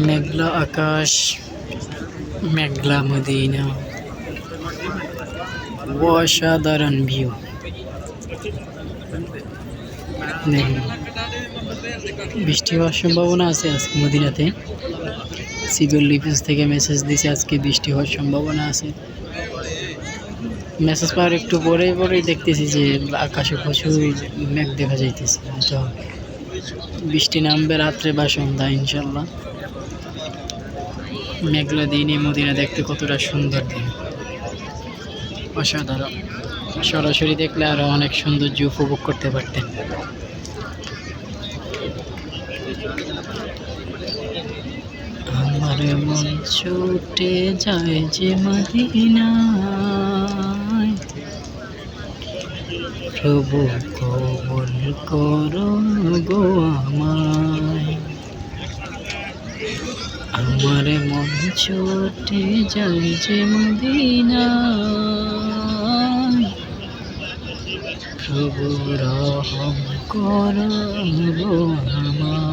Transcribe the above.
মেঘলা আকাশ, মেঘলা Medina, অসাধারণ view. দেখুন, বৃষ্টি হওয়ার সম্ভাবনা আছে আজকে মদিনাতে। সিভিল ডিফেন্স থেকে মেসেজ দিয়েছে আজকে বৃষ্টি হওয়ার সম্ভাবনা আছে। মেসেজ পাওয়ার একটু পরেই দেখতেছি যে আকাশে প্রচুর মেঘ দেখা যাইতেছে। তো বৃষ্টি নামবে রাত্রে বা সন্ধ্যা ইনশাল্লাহ। মেঘলা দিনে মদিনা দেখতে কতটা সুন্দর দিন, অসাধারণ। সরাসরি দেখলে আরো অনেক সৌন্দর্য উপভোগ করতে পারতেন। আমার মন ছুটে যায় যে মদিনায়, প্রভু কবুল করো গো আমায়। আমার মন ছুটে যায় যে মদিনায়, প্রভু রহম করো গো আমায়।